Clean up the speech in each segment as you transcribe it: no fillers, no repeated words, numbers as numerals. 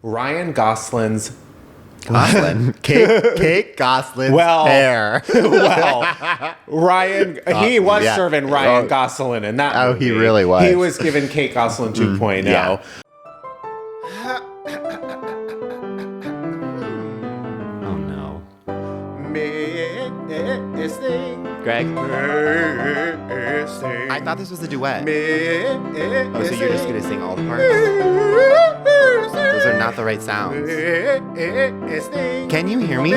Ryan Gosling's Kate Goslin's hair. Ryan, he was serving Ryan Gosling in that movie. He really was. He was giving Kate Gosling 2.0. Yeah. Oh no. Greg, I thought this was a duet. Oh, so you're just gonna sing all the parts? Those are not the right sounds. Can you hear me?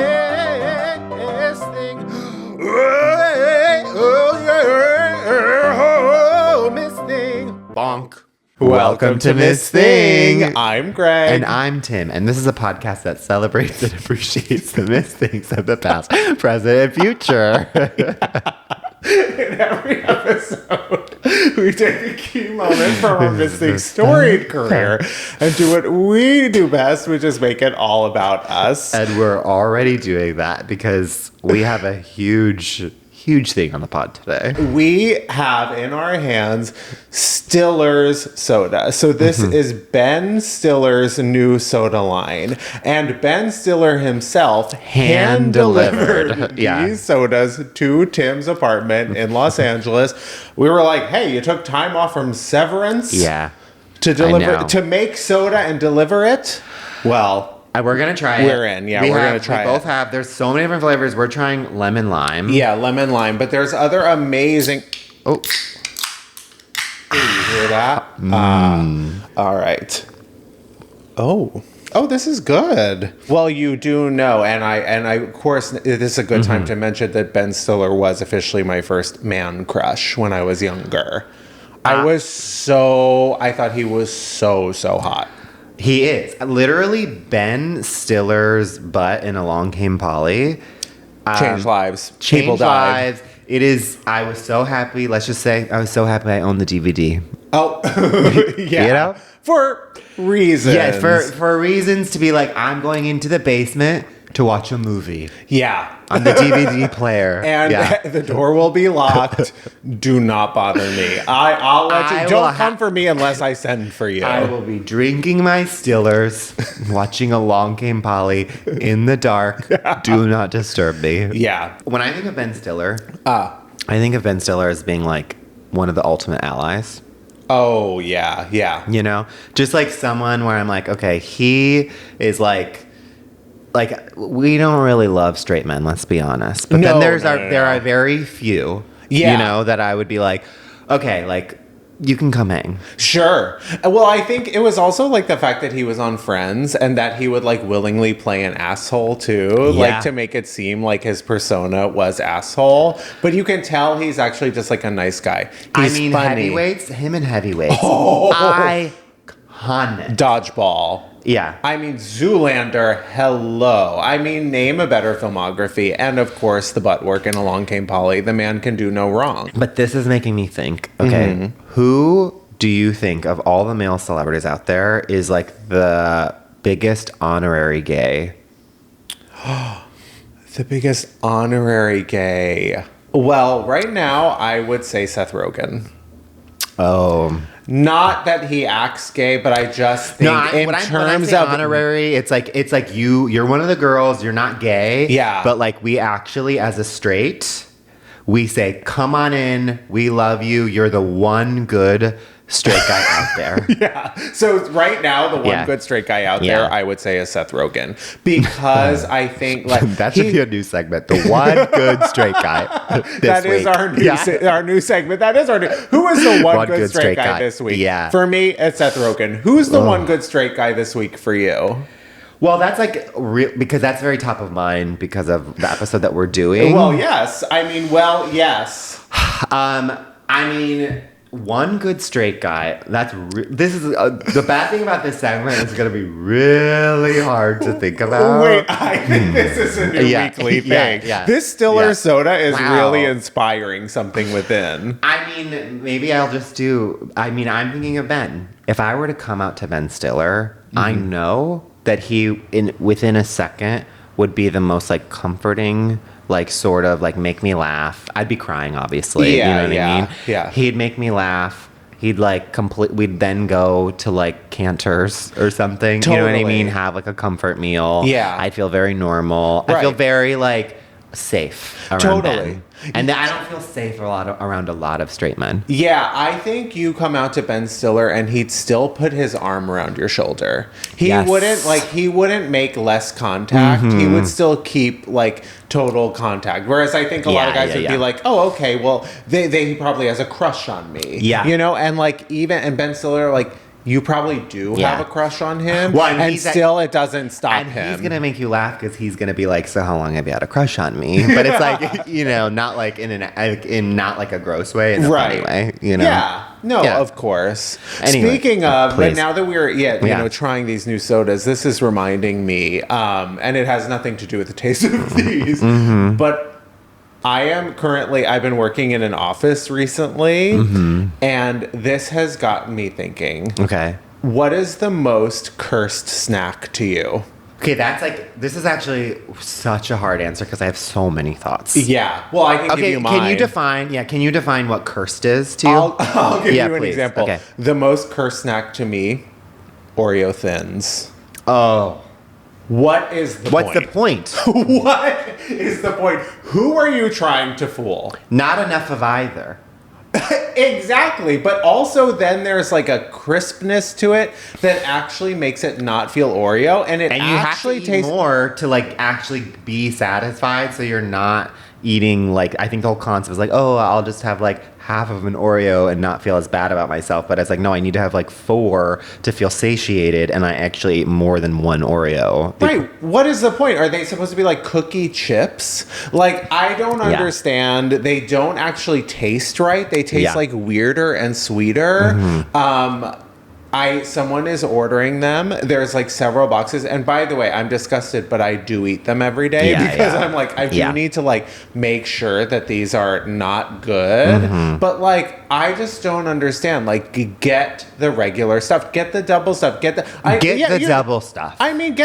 Bonk. Welcome to Miss Thing. I'm Greg. And I'm Tim. And this is a podcast that celebrates and appreciates the misthings of the past, present, and future. In every episode, we take a key moment from our missing storied career and do what we do best, which is make it all about us. And we're already doing that because we have a huge thing on the pod today. We have in our hands Stiller's soda. So this is Ben Stiller's new soda line. And Ben Stiller himself hand-delivered these sodas to Tim's apartment in Los Angeles. We were like, hey, you took time off from Severance? Yeah. To make soda and deliver it? Well, we're going to try it. We're in. Yeah, we're going to try it. We both have. There's so many different flavors. We're trying lemon lime. Yeah, lemon lime. But there's other amazing... Oh. You hear that? All right. Oh, this is good. Well, you do know, and I of course, this is a good time to mention that Ben Stiller was officially my first man crush when I was younger. I thought he was so hot. He is. Literally, Ben Stiller's butt in Along Came Polly. Changed lives. People died. It is. I was so happy. Let's just say I was so happy I owned the DVD. Oh, yeah. You know? For reasons. Yeah, for reasons to be like, I'm going into the basement to watch a movie. Yeah. On the DVD player. And the door will be locked. Do not bother me. I'll let you. Don't come for me unless I send for you. I will be drinking my Stillers, watching Along Came Polly in the dark. Do not disturb me. Yeah. When I think of Ben Stiller, I think of Ben Stiller as being like one of the ultimate allies. Oh, yeah. You know? Just like someone where I'm like, okay, he is like we don't really love straight men, let's be honest. But then there are very few, you know, that I would be like, okay, like you can come hang. Sure. Well, I think it was also like the fact that he was on Friends and that he would like willingly play an asshole too, like to make it seem like his persona was asshole. But you can tell he's actually just like a nice guy. He's funny. Heavyweights, him and Heavyweights. Iconic. Dodgeball. Yeah. I mean, Zoolander, hello. I mean, name a better filmography. And, of course, the butt work in Along Came Polly. The man can do no wrong. But this is making me think, okay, who do you think of all the male celebrities out there is, like, the biggest honorary gay? The biggest honorary gay. Well, right now, I would say Seth Rogen. Oh, not that he acts gay, but I just think when I say honorary, it's like you're one of the girls, you're not gay. Yeah. But like we actually, as a straight, we say, come on in, we love you, you're the one good straight guy out there. Yeah. So right now, the one good straight guy out there, I would say is Seth Rogen. Because I think like that should be a new segment. The one good straight guy. That is our new segment. That is our new. Who is the one good straight guy this week? Yeah. For me, it's Seth Rogen. Who's the one good straight guy this week for you? Well, that's like because that's very top of mind because of the episode that we're doing. Well, yes. Yes. One good straight guy. This is the bad thing about this segment is going to be really hard to think about. Wait, I think this is a new weekly thing. This Stiller soda is really inspiring something within. I mean, maybe I'll just do. I mean, I'm thinking of Ben. If I were to come out to Ben Stiller, I know that he within a second would be the most like comforting, like sort of like make me laugh. I'd be crying, obviously. You know what I mean? Yeah. He'd make me laugh. He'd like we'd then go to like Cantor's or something. Totally. You know what I mean? Have like a comfort meal. Yeah. I'd feel very normal. I feel very like safe around men. And I don't feel safe around a lot of straight men. Yeah, I think you come out to Ben Stiller and he'd still put his arm around your shoulder. He wouldn't make less contact. He would still keep like total contact. Whereas I think a lot of guys would be like, oh, okay, well, he probably has a crush on me. Yeah. You know, and like and Ben Stiller, like, you probably do have a crush on him, and still it doesn't stop him. He's gonna make you laugh because he's gonna be like, "So how long have you had a crush on me?" But it's like, you know, not like in not like a gross way, in a funny way, you know. Yeah, no, of course. Anyway, speaking of, but now that we're you know trying these new sodas, this is reminding me, and it has nothing to do with the taste of these, but. I've been working in an office recently, and this has gotten me thinking. Okay. What is the most cursed snack to you? Okay, this is actually such a hard answer because I have so many thoughts. Yeah. Well, I can give you mine. Can you define what cursed is to you? I'll give you an example. Okay. The most cursed snack to me, Oreo Thins. Oh. What's the point? What is the point? Who are you trying to fool? Not enough of either. Exactly. But also then there's like a crispness to it that actually makes it not feel Oreo. And you actually taste more to like actually be satisfied. So you're not eating like, I think the whole concept is like, oh, I'll just have like half of an Oreo and not feel as bad about myself. But it's like, no, I need to have like 4 to feel satiated, and I actually ate more than 1 Oreo. Right. What is the point? Are they supposed to be like cookie chips? Like, I don't understand. They don't actually taste right. They taste like weirder and sweeter. Someone is ordering them. There's like several boxes. And by the way, I'm disgusted, but I do eat them every day because I'm like, I do need to like make sure that these are not good. But like, I just don't understand. Like, get the regular stuff. Get the double stuff. Get the double stuff. I mean,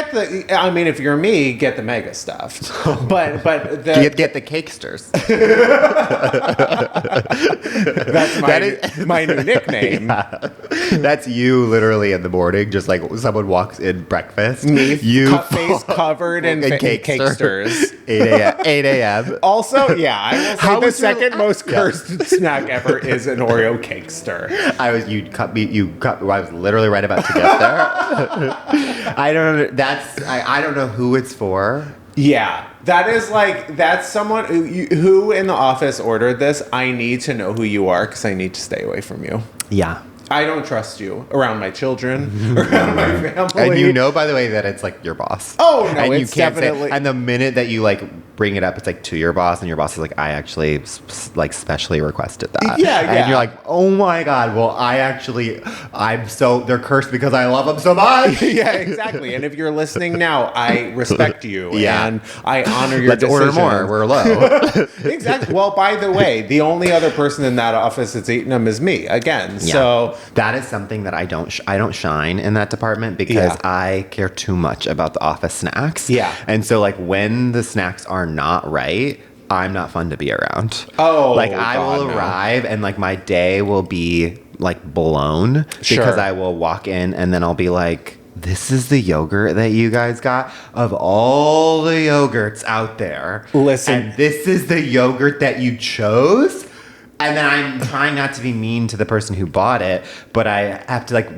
if you're me, get the mega stuff. But get the Cakesters. That's my new nickname. Yeah. That's you literally in the morning, just like someone walks in breakfast. Me, face covered in Cakesters. 8 a.m. Also, I will say the second most cursed snack ever is an Oreo Cakester. I was literally right about to get there. I don't know who it's for. Yeah, that's someone who in the office ordered this. I need to know who you are because I need to stay away from you. Yeah. I don't trust you around my children, around my family. And you know, by the way, that it's like your boss. Oh, no, and it's definitely. And the minute that you like bring it up, it's like to your boss, and your boss is like, I actually like specially requested that. Yeah. And you're like, oh my God, well, they're cursed because I love them so much. Yeah, exactly. And if you're listening now, I respect you and I honor your decision. Let's order more. We're low. Exactly. Well, by the way, the only other person in that office that's eating them is me again. Yeah. So that is something that I don't shine in that department because I care too much about the office snacks. Yeah. And so like when the snacks are not right, I'm not fun to be around. Oh, like I will arrive and like my day will be like blown because I will walk in and then I'll be like, this is the yogurt that you guys got of all the yogurts out there. Listen. And this is the yogurt that you chose. And then I'm trying not to be mean to the person who bought it, but I have to like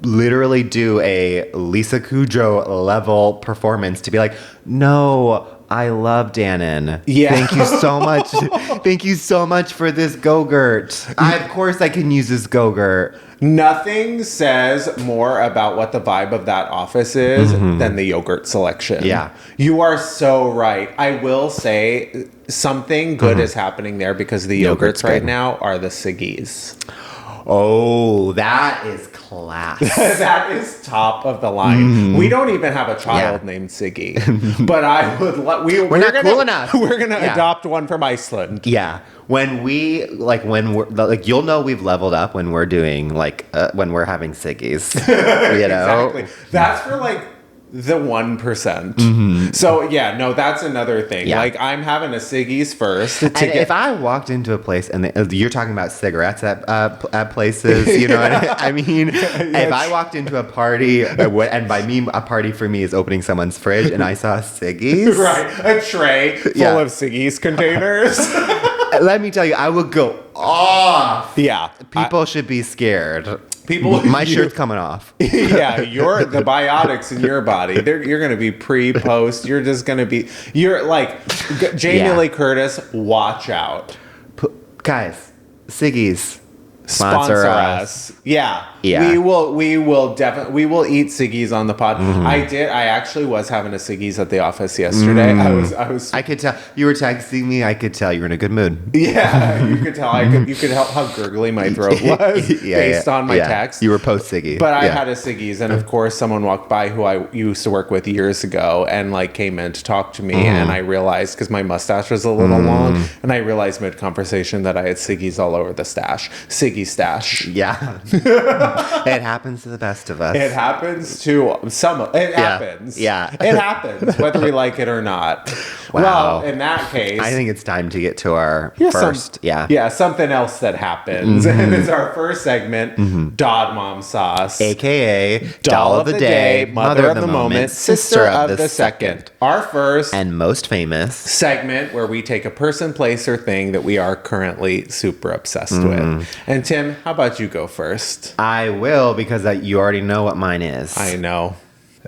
literally do a Lisa Kudrow level performance to be like, no, I love Dannon. Yeah. Thank you so much. Thank you so much for this Go-Gurt. Of course I can use this Go-Gurt. Nothing says more about what the vibe of that office is than the yogurt selection. Yeah. You are so right. I will say something good is happening there because the yogurts right now are the Siggies. Oh, that is class. That is top of the line. We don't even have a child named Siggy, but I would. We're not cool enough. We're gonna adopt one from Iceland. Yeah, when we're you'll know we've leveled up when we're doing when we're having Siggies. You know, Exactly. That's for like the 1%. So yeah, no, that's another thing. Yeah. Like I'm having a ciggies first. If I walked into a place and you're talking about cigarettes at places, you know what I mean? If I walked into a party, and by me, a party for me is opening someone's fridge and I saw ciggies. Right, a tray full of ciggies containers. Let me tell you, I would go off. Yeah. People should be scared. My shirt's coming off. Yeah, the biotics in your body. You're going to be pre-post. You're just going to be. You're like Jamie Lee Curtis. Watch out, guys. Siggy's sponsor us. Yeah. We will definitely. We will eat ciggies on the pod. I actually was having a ciggies at the office yesterday. I could tell you were texting me. I could tell you were in a good mood. Yeah, you could tell. You could help how gurgly my throat was based on my text. You were post ciggy, but I had a ciggies, and of course, someone walked by who I used to work with years ago, and like came in to talk to me, and I realized because my mustache was a little long, and I realized mid conversation that I had ciggies all over the stash. Siggy stash. Yeah. It happens to the best of us. It happens to some. It happens. Yeah. It happens, whether we like it or not. Wow. Well, in that case, I think it's time to get to our first. Something else that happens. And it's our first segment, Dod Mom Sauce. AKA Doll of the Day, Mother of the Moment, Sister of the Second. Our first and most famous segment where we take a person, place, or thing that we are currently super obsessed with. And Tim, how about you go first? I will, because you already know what mine is. I know.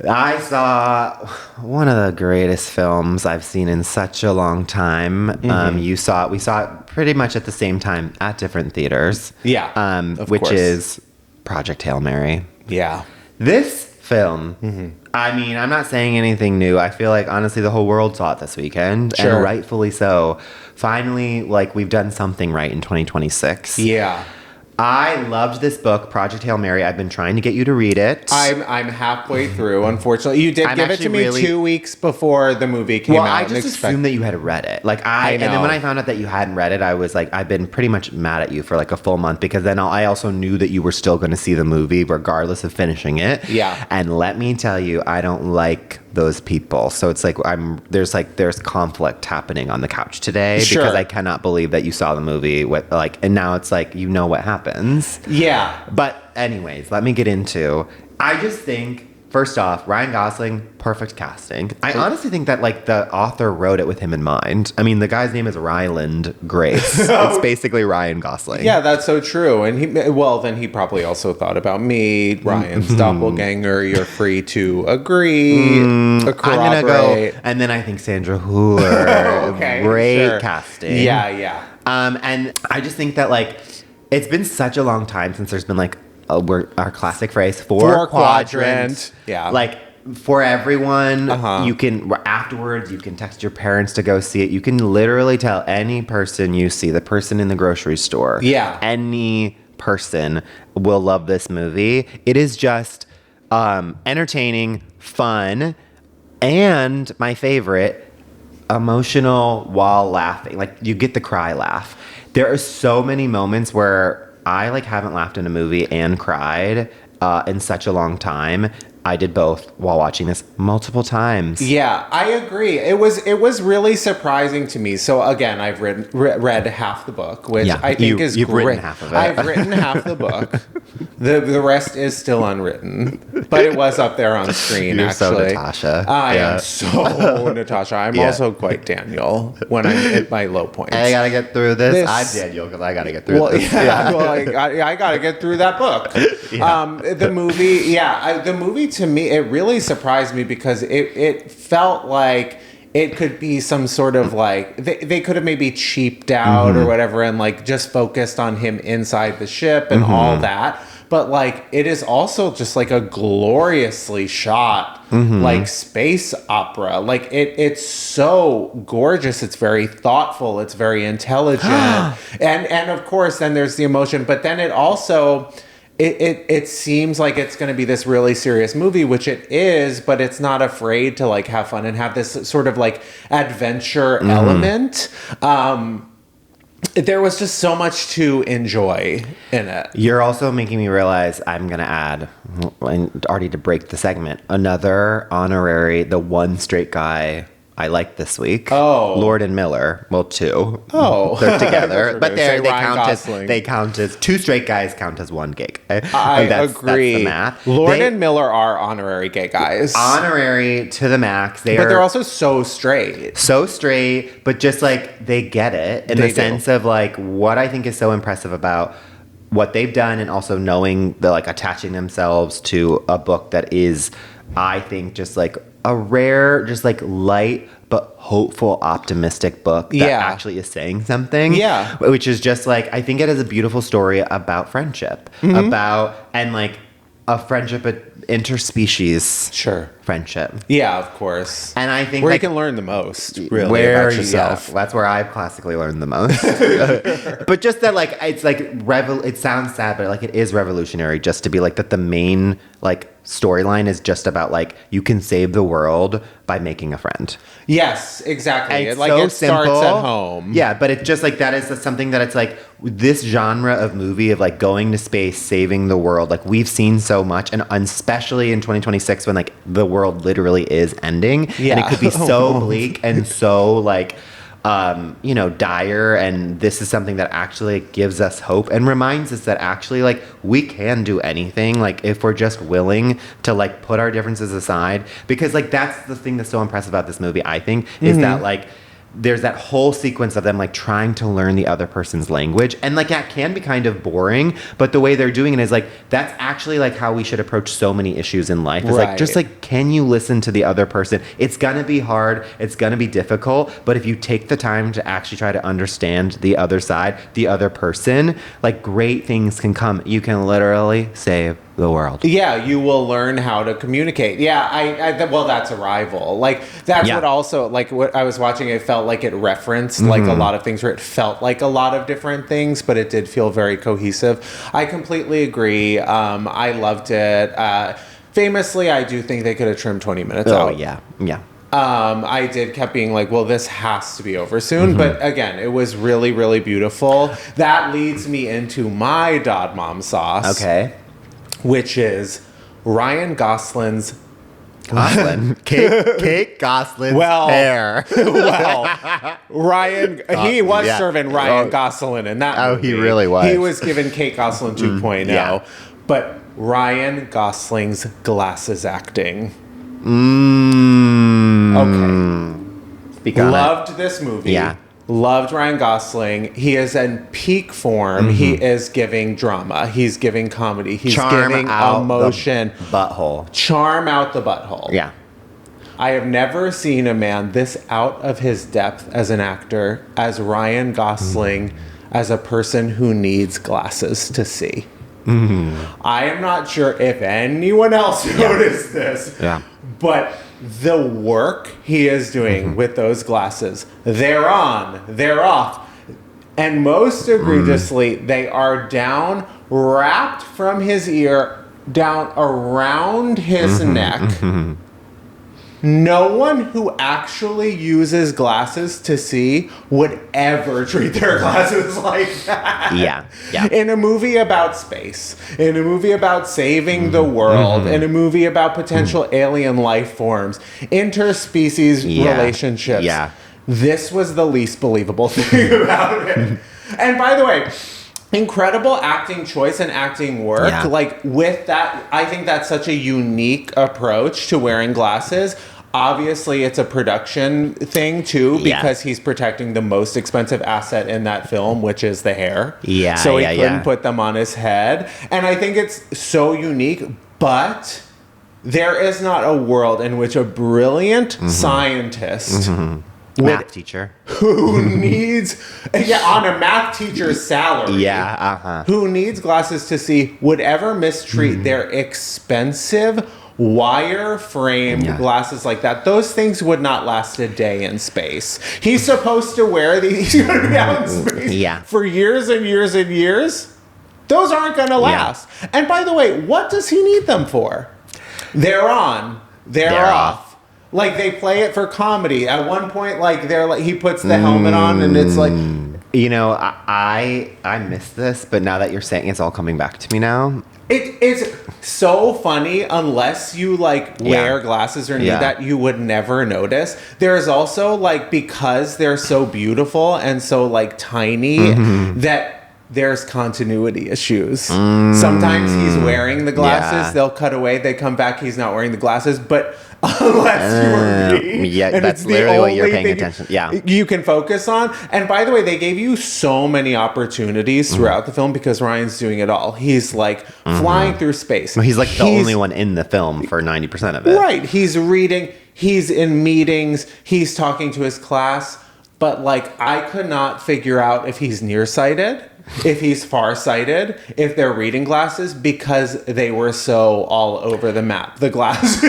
I saw one of the greatest films I've seen in such a long time. We saw it pretty much at the same time at different theaters. Yeah. Which course. Is Project Hail Mary. Yeah. This film, I mean, I'm not saying anything new. I feel like, honestly, the whole world saw it this weekend. Sure. And rightfully so. Finally, like, we've done something right in 2026. Yeah. I loved this book, Project Hail Mary. I've been trying to get you to read it. I'm halfway through, unfortunately. You did give it to me 2 weeks before the movie came out. Well, I just assumed that you had read it. And then when I found out that you hadn't read it, I was like, I've been pretty much mad at you for like a full month, because then I also knew that you were still going to see the movie regardless of finishing it. Yeah. And let me tell you, I don't like those people. So it's like there's conflict happening on the couch today because I cannot believe that you saw the movie and now it's like, you know what happens. Yeah. But anyways, let me get into, I just think, first off, Ryan Gosling, perfect casting. I honestly think that like the author wrote it with him in mind. I mean, the guy's name is Ryland Grace. It's basically Ryan Gosling. Yeah, that's so true. And then he probably also thought about me, Ryan's doppelganger. You're free to agree, corroborate. I'm gonna go, and then I think Sandra Hüller. Okay, great casting. Yeah. And I just think that like it's been such a long time since there's been like our classic phrase, four quadrant. Yeah. Like, for everyone, you can, afterwards, you can text your parents to go see it. You can literally tell any person you see, the person in the grocery store. Yeah. Any person will love this movie. It is just entertaining, fun, and my favorite, emotional while laughing. Like, you get the cry laugh. There are so many moments where I like haven't laughed in a movie and cried in such a long time. I did both while watching this multiple times. Yeah, I agree. It was really surprising to me. So again, I've read half the book, which I think is you've great. Written half of it. I've written half the book. The rest is still unwritten, but it was up there on screen. You're actually, so Natasha. I am so Natasha. I'm also quite Daniel when I'm at my low points. I gotta get through this. I'm Daniel because I gotta get through this. I gotta get through that book. The movie, the movie to me, it really surprised me because it felt like it could be some sort of like they could have maybe cheaped out or whatever and like just focused on him inside the ship and all that. But like it is also just like a gloriously shot like space opera. Like it's so gorgeous. It's very thoughtful. It's very intelligent. and of course then there's the emotion. But then it also It seems like it's going to be this really serious movie, which it is, but it's not afraid to like have fun and have this sort of like adventure element. there was just so much to enjoy in it. You're also making me realize I'm going to add, and already to break the segment, another honorary, the one straight guy I like this week. Oh. Lord and Miller. Well, two. Oh. They're together. But they Gosling. count as two straight guys count as one gay guy. I agree. That's the math. Lord and Miller are honorary gay guys. Honorary to the max. But they're also so straight. So straight, but just like they get it in the sense of like what I think is so impressive about what they've done, and also knowing the like attaching themselves to a book that is, I think, just like a rare, just like light but hopeful, optimistic book that actually is saying something. Yeah. Which is just like, I think it is a beautiful story about friendship, and like a friendship, interspecies friendship. Yeah, of course. And I think where like, you can learn the most, really, about yourself. Yeah, that's where I've classically learned the most. But just that, like, it's like it sounds sad, but like it is revolutionary just to be like that. The main like storyline is just about like you can save the world by making a friend. Yes, exactly. It's like so it starts simple. at home. Yeah, but it's just like that is something that it's like this genre of movie of like going to space, saving the world. Like we've seen so much, and especially in 2026 when like the world literally is ending, and it could be so bleak and so like dire, and this is something that actually gives us hope and reminds us that actually like we can do anything, like if we're just willing to like put our differences aside, because like that's the thing that's so impressive about this movie, I think, is that like there's that whole sequence of them like trying to learn the other person's language, and like that can be kind of boring, but the way they're doing it is like that's actually like how we should approach so many issues in life. It's like just like, can you listen to the other person? It's gonna be hard, it's gonna be difficult, but if you take the time to actually try to understand the other side, the other person, like great things can come. You can literally save the world. Yeah, you will learn how to communicate. Yeah, well, that's Arrival. Like that's what also like what I was watching. It felt like it referenced like a lot of things, where it felt like a lot of different things, but it did feel very cohesive. I completely agree. I loved it. Famously, I do think they could have trimmed 20 minutes out. Oh yeah. I kept being like, well, this has to be over soon. But again, it was really, really beautiful. That leads me into my Dod Mom sauce. Okay. Which is Ryan Gosling's Kate Gosling's hair. Ryan, he was serving Ryan Gosling in that movie. He really was. He was giving Kate Gosling 2.0. But Ryan Gosling's glasses acting. Okay. Loved this movie. Yeah. Loved Ryan Gosling. He is in peak form. He is giving drama. He's giving comedy. He's giving emotion. Charm out the butthole. Yeah. I have never seen a man this out of his depth as an actor as Ryan Gosling as a person who needs glasses to see. I am not sure if anyone else noticed this. Yeah. But the work he is doing with those glasses, they're on, they're off, and most egregiously, they are down, wrapped from his ear, down around his neck. No one who actually uses glasses to see would ever treat their glasses like that. Yeah. In a movie about space, in a movie about saving the world, in a movie about potential alien life forms, interspecies relationships. Yeah. This was the least believable thing about it. And by the way, incredible acting choice and acting work. Yeah. Like with that, I think that's such a unique approach to wearing glasses. Obviously, it's a production thing too, because he's protecting the most expensive asset in that film, which is the hair. Yeah. So he couldn't put them on his head. And I think it's so unique, but there is not a world in which a brilliant scientist math teacher who needs on a math teacher's salary who needs glasses to see would ever mistreat their expensive wire framed glasses like that. Those things would not last a day in space. He's supposed to wear these out in space for years and years and years. Those aren't going to last. And by the way, what does he need them for? They're on, they're off. Like they play it for comedy. At one point, like they're like he puts the helmet on, and it's like You know, I missed this, but now that you're saying it's all coming back to me now. It is so funny unless you like wear glasses or need that, you would never notice. There's also like, because they're so beautiful and so like tiny, that there's continuity issues. Sometimes he's wearing the glasses, they'll cut away, they come back, he's not wearing the glasses, but unless you're me, and that's literally what you're paying attention. You can focus on. And by the way, they gave you so many opportunities throughout the film because Ryan's doing it all. He's like flying through space. Well, he's like the only one in the film for 90% of it. Right. He's reading. He's in meetings. He's talking to his class. But like, I could not figure out if he's nearsighted, if he's farsighted, if they're reading glasses, because they were so all over the map. The glasses.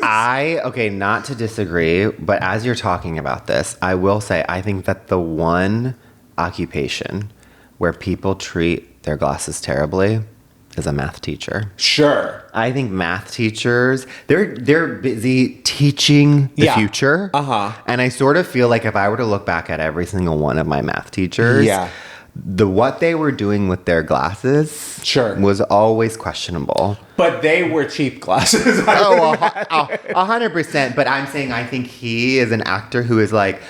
Okay, not to disagree, but as you're talking about this, I will say I think that the one occupation where people treat their glasses terribly is a math teacher. Sure. I think math teachers, they're busy teaching the future. And I sort of feel like if I were to look back at every single one of my math teachers, what they were doing with their glasses was always questionable. But they were cheap glasses. 100%. But I'm saying I think he is an actor who is like,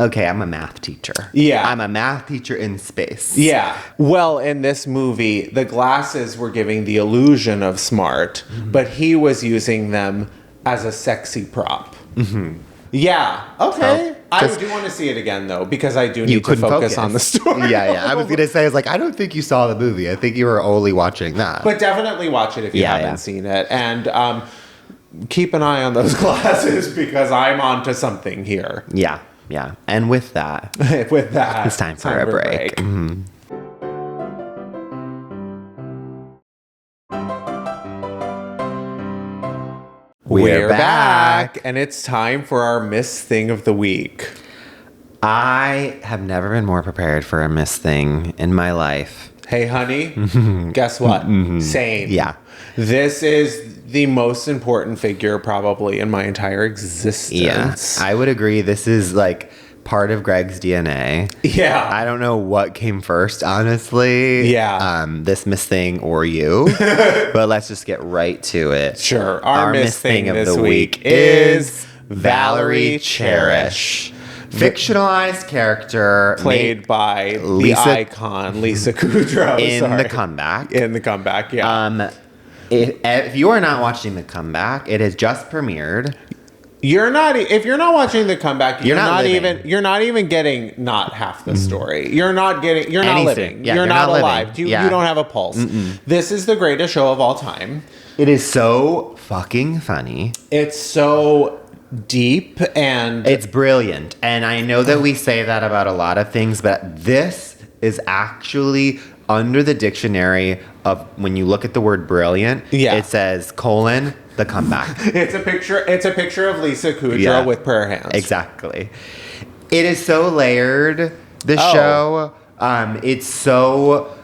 okay, I'm a math teacher. Yeah. I'm a math teacher in space. Yeah. Well, in this movie, the glasses were giving the illusion of smart, but he was using them as a sexy prop. Yeah. Okay. I do want to see it again, though, because I do need to focus on the story. I was going to say, I don't think you saw the movie. I think you were only watching that. But definitely watch it if you haven't seen it. And keep an eye on those glasses because I'm onto something here. Yeah. And with that, it's time for a break. We're back, and it's time for our Miss Thing of the Week. I have never been more prepared for a Miss Thing in my life. Hey, honey, guess what? Same. Yeah. This is the most important figure probably in my entire existence. Yeah, I would agree. This is like part of Greg's DNA. Yeah. I don't know what came first, honestly. Yeah. This Miss Thing or you. But let's just get right to it. Sure. Our Miss Thing of the week is Valerie Cherish. Fictionalized character played by the icon Lisa Kudrow in The Comeback. In The Comeback, yeah. If you are not watching The Comeback, it has just premiered. If you're not watching The Comeback, you're not even getting not half the story. You're not living. Yeah, you're not alive. Living. You don't have a pulse. This is the greatest show of all time. It is so fucking funny. It's so deep and it's brilliant. And I know that we say that about a lot of things, but this is actually under the dictionary of when you look at the word brilliant, it says : The Comeback. It's a picture of Lisa Kudrow with prayer hands. Exactly. It is so layered, this show. It's so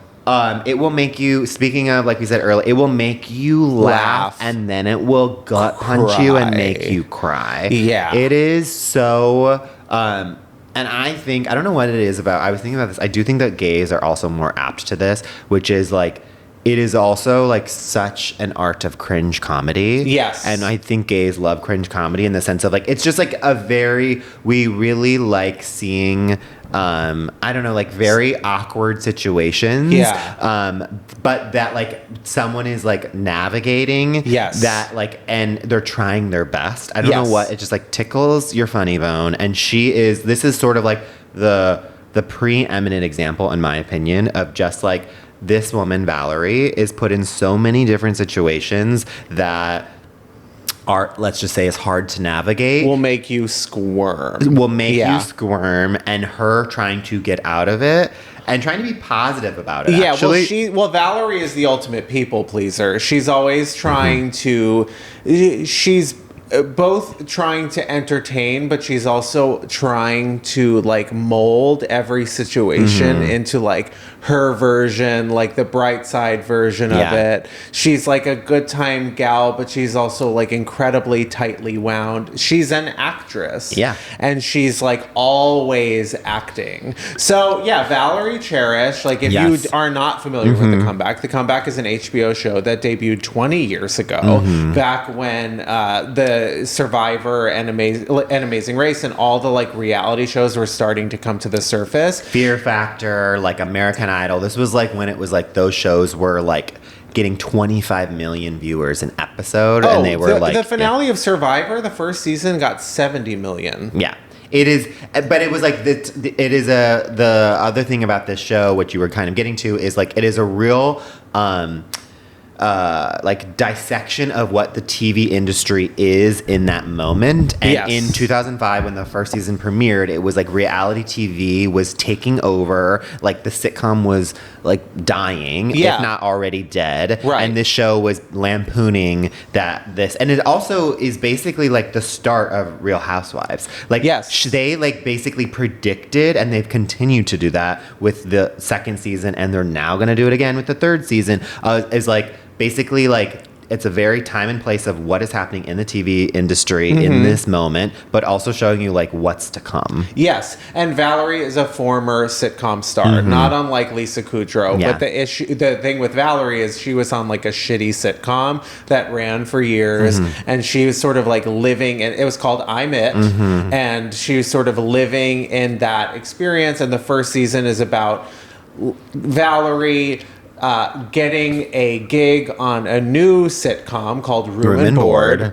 it will make you, speaking of, like we said earlier, it will make you laugh and then it will gut punch you and make you cry. Yeah. It is so and I think, I don't know what it is about, I was thinking about this, I do think that gays are also more apt to this, which is like, it is also like such an art of cringe comedy. Yes. And I think gays love cringe comedy in the sense of like, it's just like we really like seeing, I don't know, like very awkward situations. Yeah. But that like someone is like navigating. Yes. That like, and they're trying their best. I don't know what, it just like tickles your funny bone. And this is sort of like the preeminent example, in my opinion, of just like, this woman, Valerie, is put in so many different situations that are, let's just say, is hard to navigate. Will make you squirm. You squirm, and her trying to get out of it and trying to be positive about it. Yeah, actually. well, Valerie is the ultimate people pleaser. She's always trying to. She's both trying to entertain, but she's also trying to like mold every situation into like her version, like the bright side version of it. She's like a good time gal, but she's also like incredibly tightly wound. She's an actress. Yeah. And she's like always acting. So yeah, Valerie Cherish, like if you are not familiar with The Comeback is an HBO show that debuted 20 years ago, back when the Survivor and Amazing Race and all the like reality shows were starting to come to the surface. Fear Factor, like American Idol. This was like when it was like those shows were like getting 25 million viewers an episode, and they were the finale of Survivor, the first season, got 70 million. Yeah. It is, but it was like the other thing about this show, which you were kind of getting to, is like it is a real like dissection of what the TV industry is in that moment. And in 2005, when the first season premiered, it was like reality TV was taking over. Like the sitcom was like dying, if not already dead. Right. And this show was lampooning this. And it also is basically like the start of Real Housewives. Like they like basically predicted, and they've continued to do that with the second season, and they're now going to do it again with the third season, is like basically like it's a very time and place of what is happening in the TV industry in this moment, but also showing you like what's to come. Yes, and Valerie is a former sitcom star, not unlike Lisa Kudrow. Yeah. But the thing with Valerie is she was on like a shitty sitcom that ran for years, and she was sort of like living. And it was called I'm It, and she was sort of living in that experience. And the first season is about Valerie getting a gig on a new sitcom called Room and Board, Bored,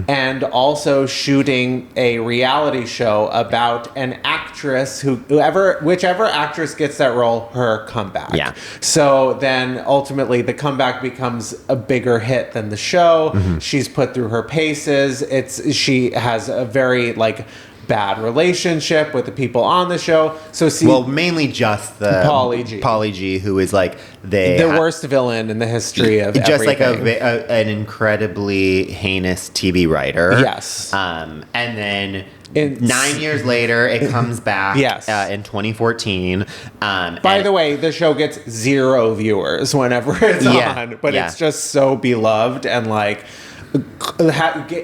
and also shooting a reality show about an actress whichever actress gets that role, her comeback. Yeah. So then ultimately the comeback becomes a bigger hit than the show. She's put through her paces. She has a very like bad relationship with the people on the show. So mainly just the Pauly G, who is like the worst villain in the history of just everything. Like an incredibly heinous TV writer. Yes. And then 9 years later, it comes back in 2014. By the way, the show gets 0 viewers whenever it's on, but it's just so beloved and like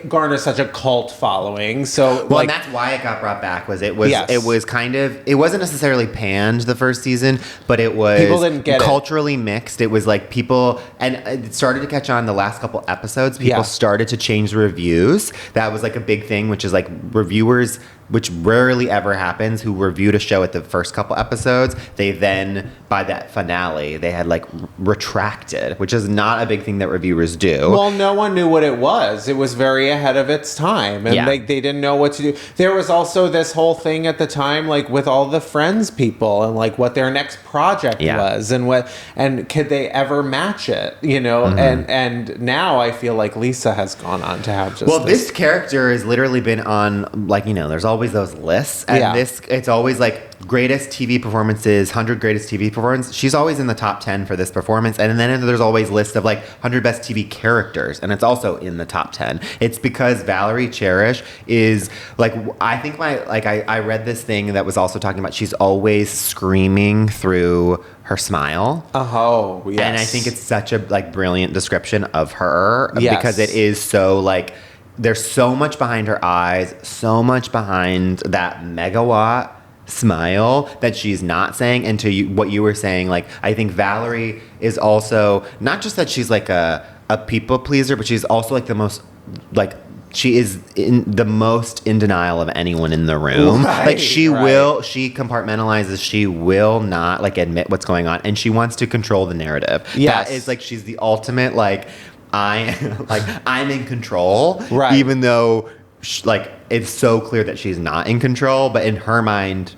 garner such a cult following. So and that's why it got brought back. It was kind of, it wasn't necessarily panned the first season, but it was people didn't get culturally mixed. It was like people, and it started to catch on the last couple episodes. People started to change reviews. That was like a big thing, which is like reviewers, which rarely ever happens, who reviewed a show at the first couple episodes, they then, by that finale, they had like retracted, which is not a big thing that reviewers do. Well, no one knew what it was. It was very ahead of its time, and they didn't know what to do. There was also this whole thing at the time, like with all the Friends people, and like what their next project was, and could they ever match it, you know? And now I feel like Lisa has gone on to have just this character has literally been on, like, you know, there's always those lists, and it's always like greatest TV performances, 100 greatest TV performances. She's always in the top 10 for this performance, and then there's always lists of like 100 best TV characters, and it's also in the top 10. It's because Valerie Cherish is like, I think I read this thing that was also talking about she's always screaming through her smile. Oh, yes. And I think it's such a like brilliant description of her because it is so like, there's so much behind her eyes, so much behind that megawatt smile that she's not saying. And to what you were saying, like, I think Valerie is also not just that she's like a people pleaser, but she's also like the most, like, she is the most in denial of anyone in the room. Like she compartmentalizes. She will not like admit what's going on, and she wants to control the narrative. Yes. That is like, she's the ultimate like, I'm in control, right? Even though like it's so clear that she's not in control, but in her mind,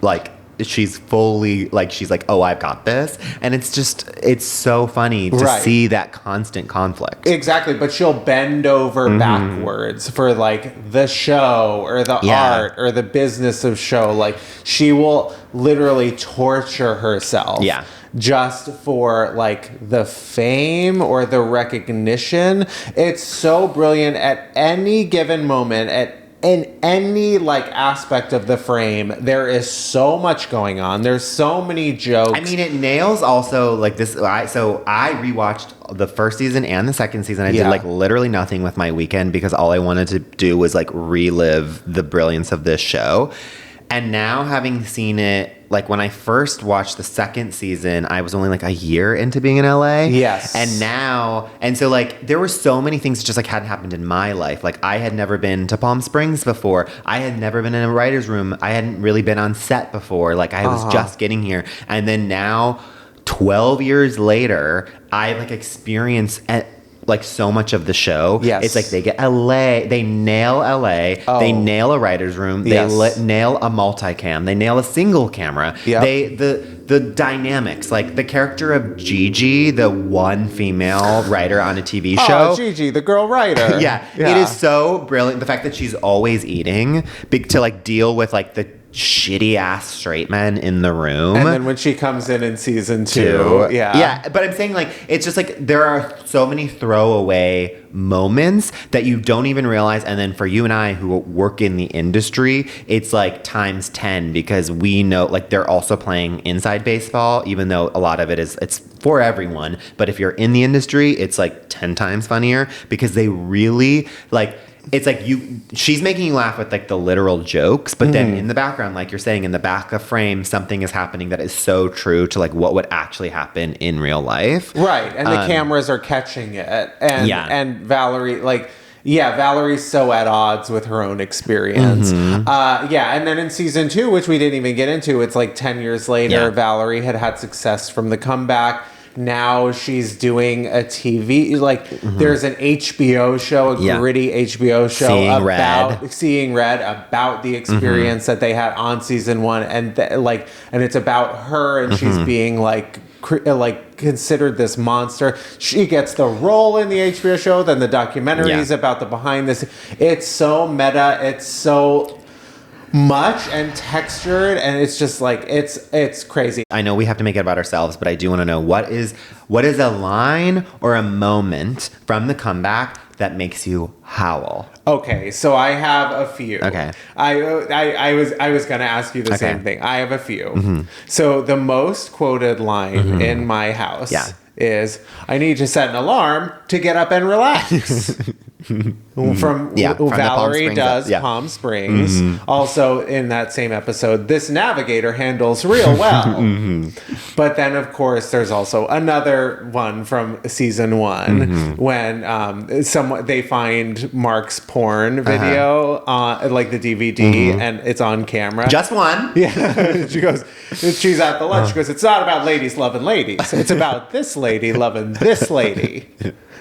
like she's fully like, she's like, oh, I've got this. And it's so funny to see that constant conflict. Exactly. But she'll bend over backwards for like the show or the art or the business of show. Like she will literally torture herself. Yeah. Just for like the fame or the recognition. It's so brilliant at any given moment, in any like aspect of the frame. There is so much going on. There's so many jokes. I mean, it nails also like this. So I rewatched the first season and the second season. I did like literally nothing with my weekend because all I wanted to do was like relive the brilliance of this show. And now having seen it, like when I first watched the second season, I was only like a year into being in LA. Yes. And so like there were so many things that just like hadn't happened in my life. Like I had never been to Palm Springs before. I had never been in a writer's room. I hadn't really been on set before. Like I was just getting here. And then now, 12 years later, I like experience like so much of the show. Yes. It's like they get LA, they nail LA, they nail a writer's room, they nail a multicam, they nail a single camera. Yep. The dynamics, like the character of Gigi, the one female writer on a TV show. Oh, Gigi, the girl writer. Yeah, it is so brilliant. The fact that she's always eating to like deal with like the shitty ass straight men in the room. And then when she comes in season 2. Yeah, but I'm saying like it's just like there are so many throwaway moments that you don't even realize, and then for you and I who work in the industry, it's like times 10 because we know like they're also playing inside baseball, even though a lot of it's for everyone, but if you're in the industry, it's like 10 times funnier because they really like. It's like she's making you laugh with like the literal jokes, but then in the background, like you're saying, in the back of frame, something is happening that is so true to like what would actually happen in real life. Right. And the cameras are catching it. And Valerie, like, Valerie's so at odds with her own experience. And then in season 2, which we didn't even get into, it's like 10 years later, Valerie had success from the comeback. Now she's doing a TV, like there's an HBO show, a gritty HBO show Seeing Red, about the experience that they had on season 1, and and it's about her, and she's being like considered this monster. She gets the role in the HBO show, then the documentary is about the behind this. It's so meta. It's so much and textured, and it's just like it's crazy. I know we have to make it about ourselves, but I do want to know what is a line or a moment from the comeback that makes you howl? Okay, so I have a few. Okay. I was gonna ask you the same thing. I have a few. So the most quoted line in my house is, "I need to set an alarm to get up and relax." From Valerie does Palm Springs. Also in that same episode, "This navigator handles real well." But then of course there's also another one from season 1 when they find Mark's porn video like the DVD and it's on camera. Just one. Yeah. She's at the lunch. She goes, "It's not about ladies loving ladies. It's about this lady loving this lady."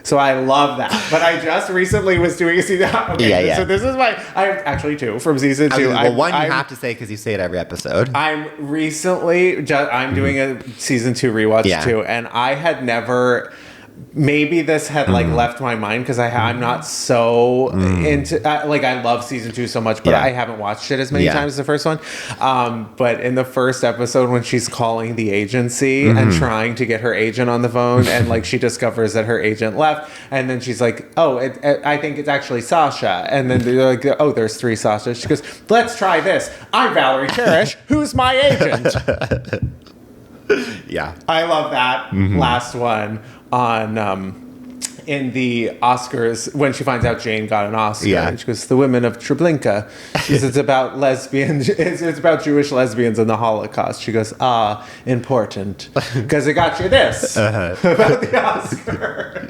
So I love that. But I just recently was doing a season. Okay, so this is I have actually 2 from season 2. One you have to say because you say it every episode. I'm doing a season 2 rewatch too, and I had never. Maybe this had like left my mind because I'm not so into I love season 2 so much, but I haven't watched it as many times as the first one. But in the first episode, when she's calling the agency and trying to get her agent on the phone, and like she discovers that her agent left, and then she's like, "Oh, I think it's actually Sasha," and then they're like, "Oh, there's 3 Sashas." She goes, "Let's try this. I'm Valerie Cherish. Who's my agent?" I love that last one on in the Oscars when she finds out Jane got an Oscar. And she goes, "The women of Treblinka." She says, "It's about lesbians. It's about Jewish lesbians in the Holocaust." She goes, important. Because it got you this about the Oscar.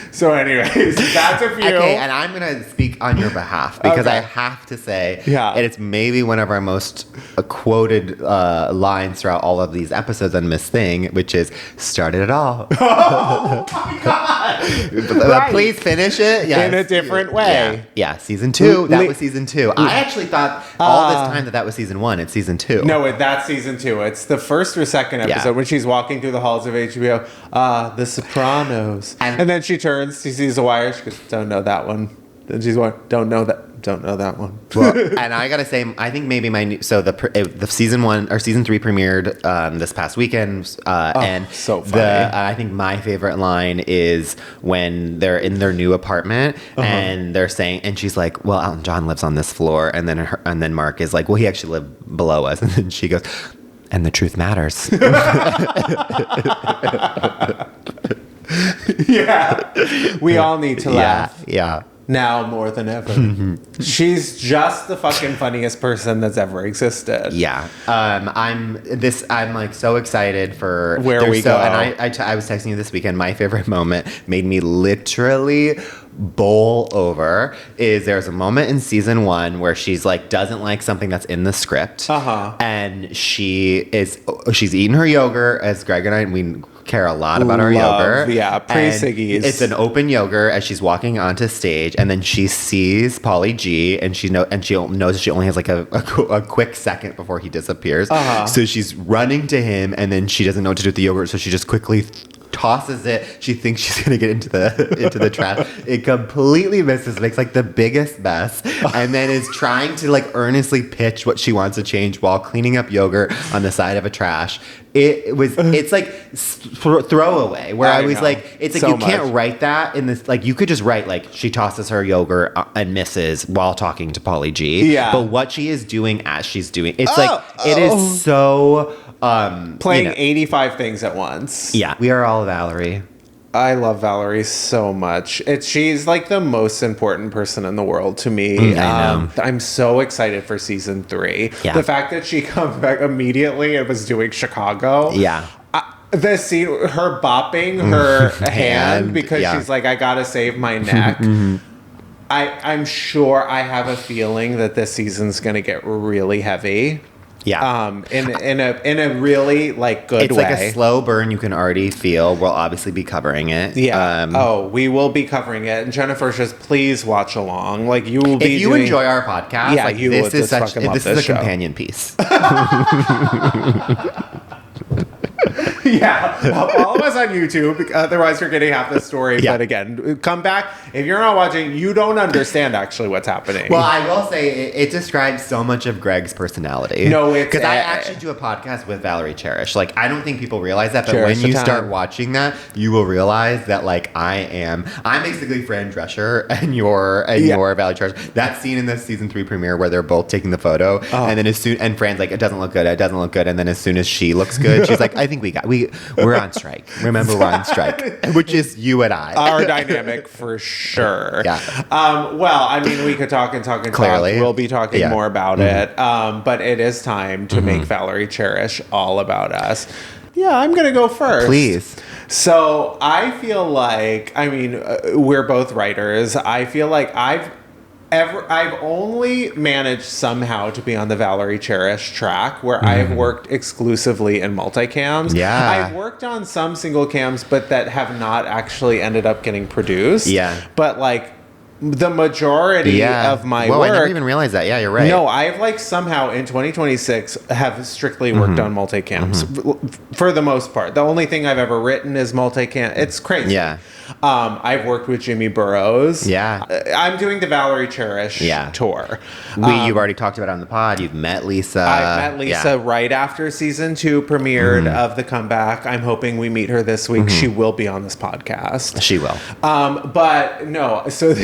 So anyways, that's a few. Okay, and I'm going to speak on your behalf because I have to say, and it's maybe one of our most quoted lines throughout all of these episodes on Miss Thing, which is, "Started it all." Oh my God. Right. Please finish it. Yes. In a different way. Yeah. Season 2. That was season 2. I actually thought all this time that was season 1. It's season 2. No, that's season 2. It's the first or second episode when she's walking through the halls of HBO. The Sopranos. And then she turns, she sees The Wire. She goes, don't know that one. Then she's going, don't know that one. Well, and I gotta say, I think maybe the season 1 or season 3 premiered this past weekend, and so funny. I think my favorite line is when they're in their new apartment and they're saying, and she's like, "Well, Elton John lives on this floor," and then Mark is like, "Well, he actually lived below us," and then she goes, "And the truth matters." Yeah, we all need to laugh. Yeah. Now more than ever. She's just the fucking funniest person that's ever existed. Yeah. I'm like so excited for where we go. And I was texting you this weekend. My favorite moment made me literally bowl over is there's a moment in season 1 where she's like doesn't like something that's in the script. And she's eating her yogurt, as Greg and I, we care a lot about our yogurt. Yeah, pre-Siggy's. It's an open yogurt as she's walking onto stage, and then she sees Pauly G, and she knows that she only has like a quick second before he disappears. So she's running to him, and then she doesn't know what to do with the yogurt, so she just quickly tosses it. She thinks she's gonna get into the trash. It completely misses, makes like the biggest mess, and then is trying to like earnestly pitch what she wants to change while cleaning up yogurt on the side of a trash. It's like throwaway where I was like, it's like so you can't write that in this, like you could just write like she tosses her yogurt and misses while talking to Pauly G. Yeah. But what she is doing as she's doing, it's it is so playing 85 things at once. Yeah. We are all Valerie. I love Valerie so much. She's like the most important person in the world to me. I know. I'm so excited for season 3. Yeah. The fact that she comes back immediately and was doing Chicago. Yeah. The scene, her bopping her hand because she's like, I gotta save my neck. I'm sure, I have a feeling that this season's gonna get really heavy. Yeah. In a really like good way. It's like a slow burn you can already feel. We'll obviously be covering it. Yeah. We will be covering it. And Jennifer says, please watch along. Like you will be. If you enjoy our podcast, yeah, like you this will is just this is a show. companion piece. Yeah, follow us on YouTube. Otherwise, you're getting half the story. Yeah. But again, come back. If you're not watching, you don't understand actually what's happening. Well, I will say it describes so much of Greg's personality. No, it's because I actually do a podcast with Valerie Cherish. Like, I don't think people realize that, but when you start watching that, you will realize that like I'm basically Fran Drescher and you're Valerie Cherish. That scene in the season 3 premiere where they're both taking the photo, and then and Fran's like, it doesn't look good, and then as soon as she looks good, she's like, I think we're on strike. Remember, we're on strike, which is you and I. Our dynamic for sure. Yeah. Well, I mean, we could talk and talk. Clearly. We'll be talking more about it. But it is time to make Valerie Cherish all about us. Yeah, I'm going to go first. Please. So I feel like, I mean, we're both writers. I feel like I've only managed somehow to be on the Valerie Cherish track where I've worked exclusively in multicams. Yeah. I've worked on some single cams, but that have not actually ended up getting produced. Yeah. But like the majority of my work. I never even realized that. Yeah, you're right. No, I've like somehow in 2026 have strictly worked on multicams for the most part. The only thing I've ever written is multicam. It's crazy. Yeah. I've worked with Jimmy Burrows. Yeah. I'm doing the Valerie Cherish tour. You've already talked about it on the pod. You've met Lisa. I met Lisa right after season 2 premiered of The Comeback. I'm hoping we meet her this week. She will be on this podcast. She will. But no, so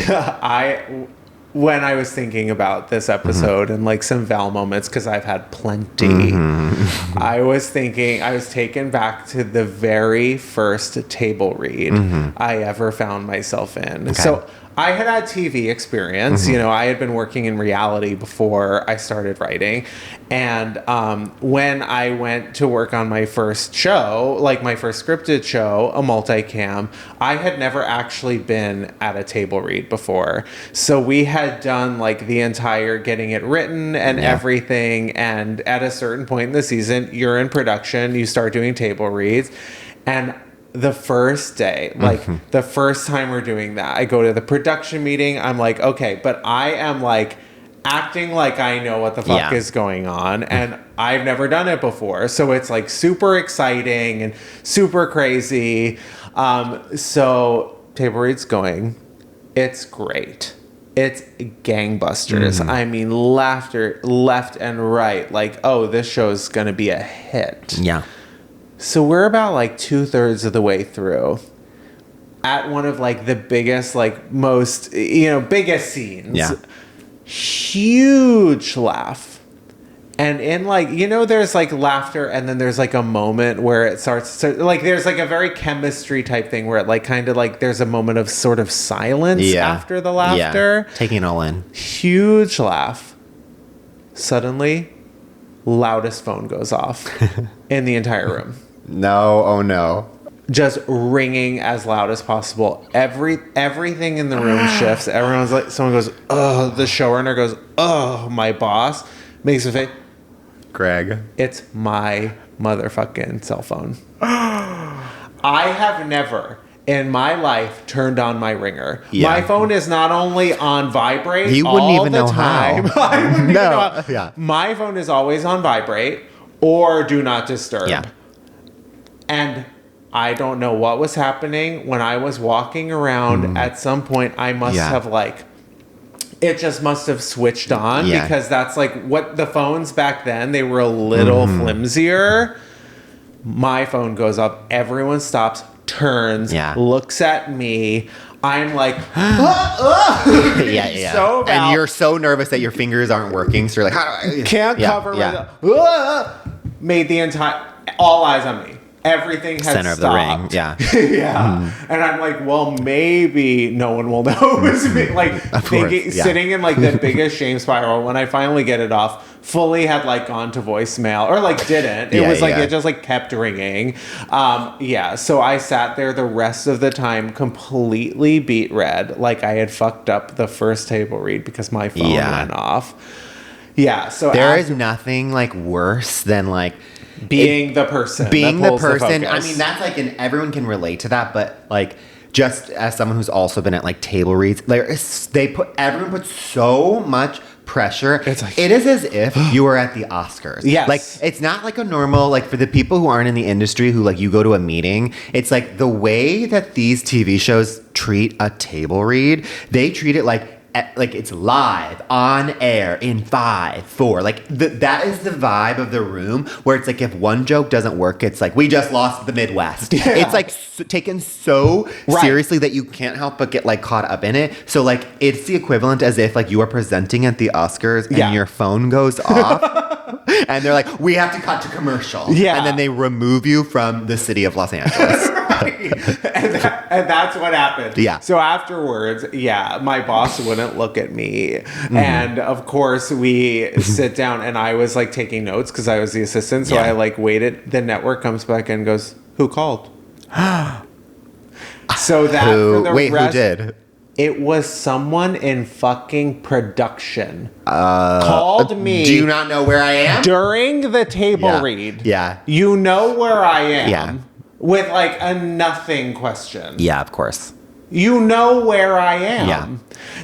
when I was thinking about this episode and like some Val moments, because I've had plenty, I was taken back to the very first table read I ever found myself in. Okay. So I had TV experience. You know, I had been working in reality before I started writing. And when I went to work on my first show, like my first scripted show, a multicam, I had never actually been at a table read before. So we had done like the entire getting it written and everything. And at a certain point in the season, you're in production, you start doing table reads. And the first day, like the first time we're doing that, I go to the production meeting. I'm like, okay, but I am like acting like I know what the fuck is going on, and I've never done it before. So it's like super exciting and super crazy. So table read's going. It's great. It's gangbusters. I mean, laughter left and right. Like, oh, this show's going to be a hit. Yeah. So we're about like 2/3 of the way through at one of like the biggest, like most, biggest scenes. Yeah. Huge laugh. And in like, there's like laughter and then there's like a moment where it starts to, like, there's like a very chemistry type thing where it like kind of like there's a moment of sort of silence after the laughter. Yeah. Taking it all in. Huge laugh. Suddenly, loudest phone goes off in the entire room. No, oh no. Just ringing as loud as possible. Everything in the room shifts. Everyone's like, someone goes, oh, the showrunner goes, oh, my boss makes a face. Greg. It's my motherfucking cell phone. I have never in my life turned on my ringer. Yeah. My phone is not only on vibrate you wouldn't even know how. No. Yeah. My phone is always on vibrate or do not disturb. Yeah. And I don't know what was happening when I was walking around. At some point, I must have like, it just must have switched on because that's like what the phones back then, they were a little flimsier. My phone goes up. Everyone stops, turns, looks at me. I'm like, yeah. So bad. And you're so nervous that your fingers aren't working. So you're like, how do I? Can't cover made the entire, all eyes on me. Everything has center stopped. Of the ring, yeah. Yeah. And I'm like, well, maybe no one will know it was me. Like, sitting in like the biggest shame spiral when I finally get it off, fully had like gone to voicemail or like didn't. It was like, it just like kept ringing. So I sat there the rest of the time completely beat red. Like I had fucked up the first table read because my phone went off. Yeah. So there is nothing like worse than like, being the person. I mean, that's like, and everyone can relate to that, but like, just as someone who's also been at like table reads, like everyone puts so much pressure. It's like, it is as if you were at the Oscars. Yes. Like, it's not like a normal, like for the people who aren't in the industry who like you go to a meeting, it's like the way that these TV shows treat a table read, they treat it like it's live on air in 5, 4. Like that is the vibe of the room where it's like if one joke doesn't work, it's like we just lost the Midwest. Yeah. It's like taken so seriously that you can't help but get like caught up in it. So like it's the equivalent as if like you are presenting at the Oscars and your phone goes off and they're like, we have to cut to commercial. Yeah. And then they remove you from the city of Los Angeles. And that's what happened. Yeah. So afterwards, my boss wouldn't look at me. And of course we sit down and I was like taking notes because I was the assistant. So I like waited. The network comes back and goes, who called? So that for the rest, who did? It was someone in fucking production called me. Do you not know where I am? During the table read. Yeah. You know where I am. Yeah. With like a nothing question. Yeah, of course. You know where I am. Yeah.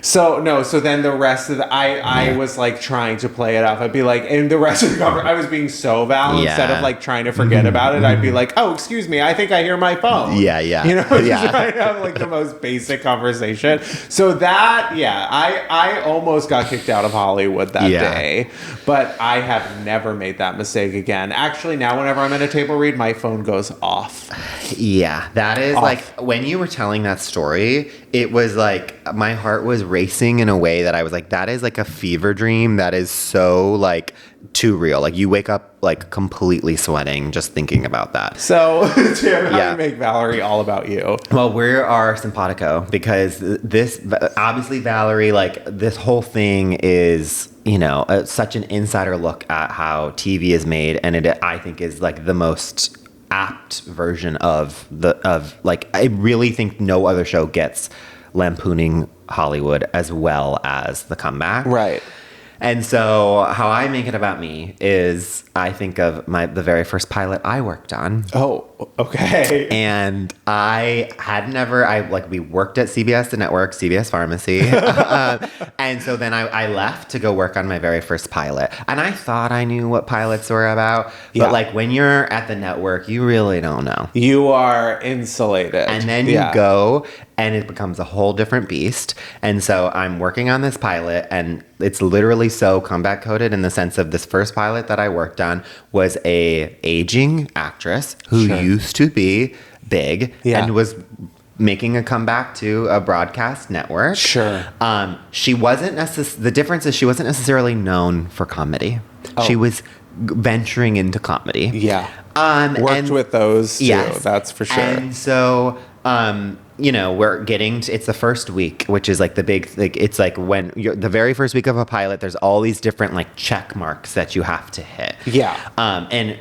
So then the rest of I was like trying to play it off. I'd be like, and the rest of the conversation, I was being so Val instead of like trying to forget about it. I'd be like, oh, excuse me, I think I hear my phone. Yeah. Just trying to have like the most basic conversation. So that, I almost got kicked out of Hollywood that day, but I have never made that mistake again. Actually, now whenever I'm in a table read, my phone goes off. Yeah, that is like when you were telling that story, it was like my heart was racing in a way that I was like, that is like a fever dream that is so like too real. Like you wake up like completely sweating just thinking about that. So Tim, how do you make Valerie all about you? Well, we are simpatico because this obviously Valerie, like this whole thing is, such an insider look at how TV is made, and it I think is like the most apt version of I really think no other show gets lampooning Hollywood as well as The Comeback. Right. And so how I make it about me is I think of the very first pilot I worked on. Oh. Okay. And we worked at CBS The Network, CBS Pharmacy. And so then I left to go work on my very first pilot. And I thought I knew what pilots were about. But like when you're at the network, you really don't know. You are insulated. And then you go and it becomes a whole different beast. And so I'm working on this pilot, and it's literally so combat coded in the sense of this first pilot that I worked on was a aging actress who used to be big and was making a comeback to a broadcast network. Sure. She wasn't the difference is she wasn't necessarily known for comedy. She was venturing into comedy. Yeah. Worked with those too. Yes. That's for sure. And so we're getting to, it's the first week, which is like the big, like, it's like when you're the very first week of a pilot, there's all these different like check marks that you have to hit. Yeah. And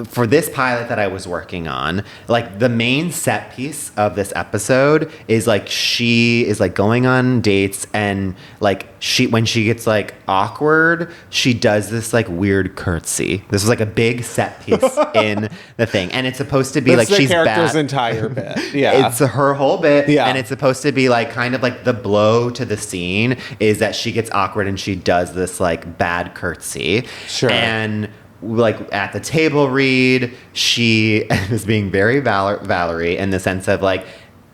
for this pilot that I was working on, like the main set piece of this episode is like she is like going on dates, and like when she gets like awkward, she does this like weird curtsy. This is like a big set piece in the thing, and it's supposed to be like she's bad. Character's entire bit. Yeah, it's her whole bit. Yeah, and it's supposed to be like kind of like the blow to the scene is that she gets awkward and she does this like bad curtsy. Sure, and like at the table read, she is being very Valerie in the sense of like,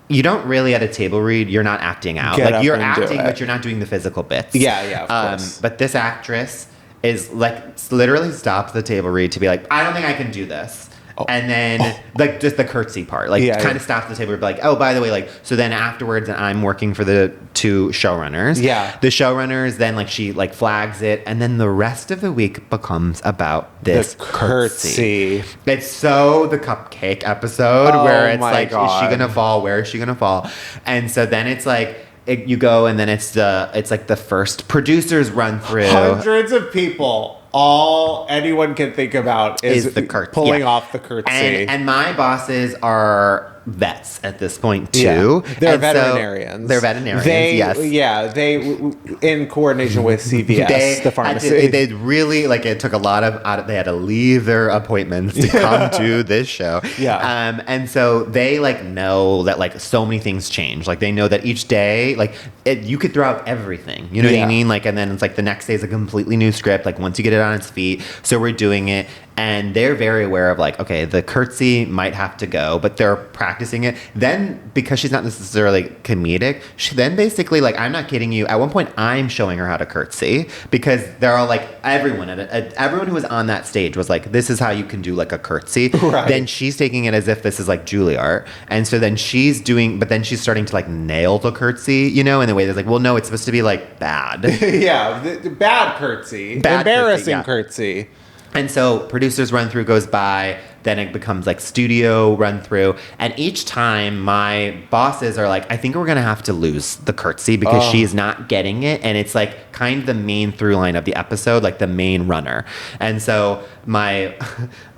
you don't really at a table read, you're not acting out. Like you're acting, but you're not doing the physical bits. Yeah, of course. But this actress is like literally stops the table read to be like, I don't think I can do this. And then like just the curtsy part, like kind of stops the table and be like, oh, by the way, like, so then afterwards I'm working for the two showrunners. Yeah. The showrunners then like she like flags it, and then the rest of the week becomes about this curtsy. It's so the cupcake episode where it's like, is she gonna fall? Where is she gonna fall? And so then it's like you go, and then it's like the first producers run through. Hundreds of people. All anyone can think about is the curtsy. Pulling off the curtsy. And my bosses are vets at this point too. Yeah. They're veterinarians. They're veterinarians. Yes. Yeah. They in coordination with CVS, the pharmacy. They really like it took a lot of. They had to leave their appointments to come to this show. Yeah. And so they like know that like so many things change. Like they know that each day, like you could throw out everything. You know what I mean? Like, and then it's like the next day is a completely new script. Like once you get it on its feet, so we're doing it. And they're very aware of like, okay, the curtsy might have to go, but they're practicing it. Then, because she's not necessarily comedic, she then basically, like, I'm not kidding you, at one point I'm showing her how to curtsy, because they're all like, everyone who was on that stage was like, this is how you can do like a curtsy. Right. Then she's taking it as if this is like Juilliard. And so then she's starting to like nail the curtsy, in the way that's like, well, no, it's supposed to be like bad. Bad curtsy. Embarrassing curtsy. And so producers run through goes by, then it becomes like studio run through. And each time my bosses are like, I think we're going to have to lose the curtsy because she's not getting it. And it's like kind of the main through line of the episode, like the main runner. And so my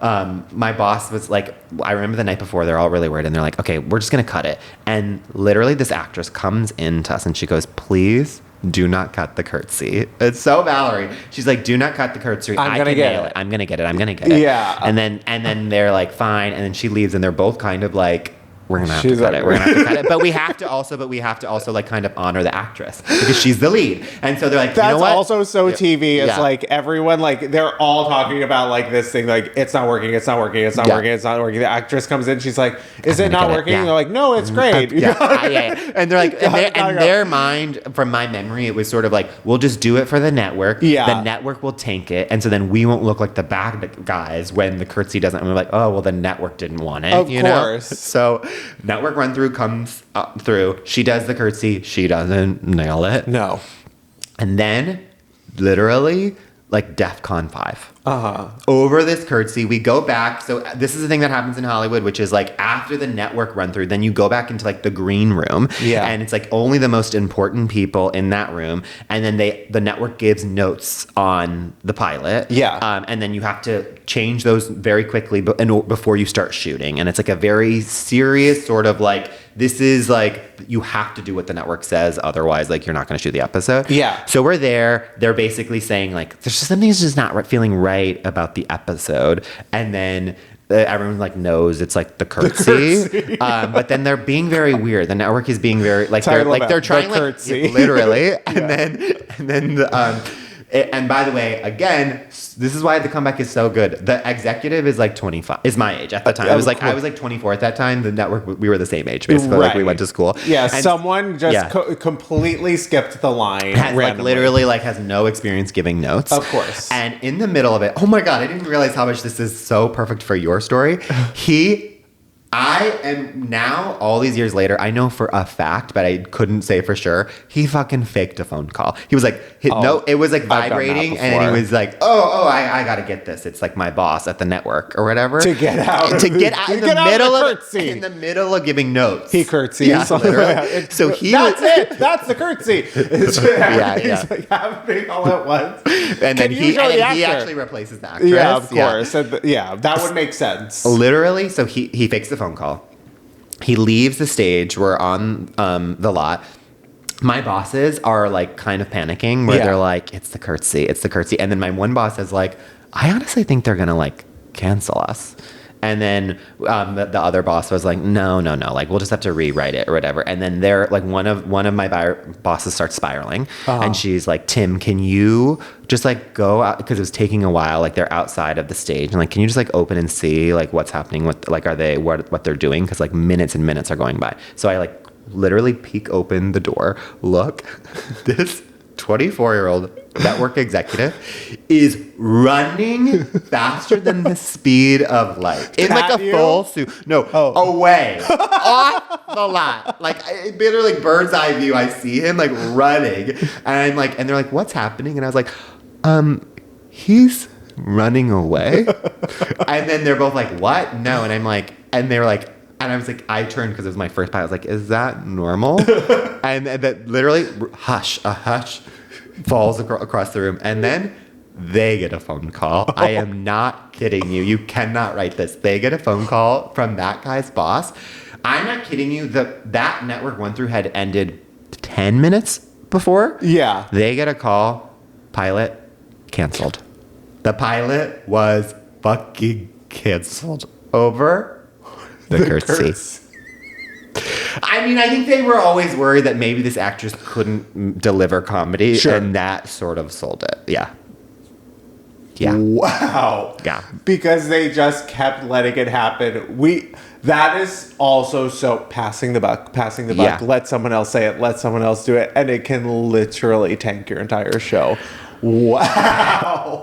boss was like, I remember the night before, they're all really worried and they're like, okay, we're just going to cut it. And literally this actress comes in to us and she goes, please do not cut the curtsy. It's so Valerie. She's like, do not cut the curtsy. I'm gonna get it. I'm gonna get it. Yeah. And then they're like, fine. And then she leaves, and they're both kind of like, we're gonna have to cut it. We're gonna have to cut it. But we have to also like kind of honor the actress because she's the lead. And so they're like, that's you know what? Also so TV. It's like everyone like they're all talking about like this thing like it's not working. The actress comes in, she's like, is it not working? And they're like, no, it's great. And they're like, and their mind, from my memory, it was sort of like, we'll just do it for the network. Yeah. The network will tank it, and so then we won't look like the bad guys when the curtsy doesn't. And we're like, oh well, the network didn't want it. Of course. So network run through comes through. She does the curtsy. She doesn't nail it. No. And then, literally, like DEFCON 5. Over this curtsy, we go back. So this is the thing that happens in Hollywood, which is like after the network run through, then you go back into like the green room. Yeah. And it's like only the most important people in that room. And then the network gives notes on the pilot. Yeah. And then you have to change those very quickly before you start shooting. And it's like a very serious sort of like, this is like, you have to do what the network says. Otherwise, like, you're not going to shoot the episode. Yeah. So we're there. They're basically saying, like, there's just something that's just not feeling right about the episode. And then everyone like knows it's like the Curtsy. But then they're being very weird. The network is being very like they're trying like literally, and then and by the way, again, this is why the comeback is so good. The executive is like 25. Is my age at the time. I was like 24 at that time. The network, we were the same age basically. Right. Like we went to school. Yeah, and someone just completely skipped the line. Like literally like has no experience giving notes. Of course. And in the middle of it, oh my God, I didn't realize how much this is so perfect for your story. I am now, all these years later, I know for a fact, but I couldn't say for sure, he fucking faked a phone call. He was like, no, it was like vibrating, and he was like, I gotta get this. It's like my boss at the network or whatever. To get out. In the middle of giving notes. He curtsies. Yeah, literally. So that's it. That's the curtsy. It's like happening all at once. And then he actually replaces the actress. Yeah, of course. Yeah, that would make sense. Literally, so he fakes the phone call. He leaves the stage. We're on the lot. My bosses are like kind of panicking where they're like, it's the Curtsy. And then my one boss is like, I honestly think they're going to like cancel us. And then the other boss was like, no, like we'll just have to rewrite it or whatever. And then they're like, one of my bosses starts spiraling, and she's like, Tim, can you just like go out, because it was taking a while. Like they're outside of the stage, and like, can you just like open and see like what's happening with like what they're doing, because like minutes and minutes are going by. So I like literally peek open the door, look, this 24-year-old network executive is running faster than the speed of light in like a full suit. No, away off the lot. Like literally like bird's eye view. I see him like running, and I'm like, and they're like, "What's happening?" And I was like, he's running away." And then they're both like, "What? No." And I'm like, and they were like. And I was like, I turned because it was my first part. I was like, is that normal? and that literally, a hush falls across the room. And then they get a phone call. I am not kidding you. You cannot write this. They get a phone call from that guy's boss. I'm not kidding you. That network 1 through had ended 10 minutes before. Yeah. They get a call. Pilot canceled. The pilot was fucking canceled over the Curtsy. I mean, I think they were always worried that maybe this actress couldn't deliver comedy, and that sort of sold it. Yeah. Wow. Yeah. Because they just kept letting it happen. That is also so passing the buck. Yeah. Let someone else say it. Let someone else do it, and it can literally tank your entire show. Wow.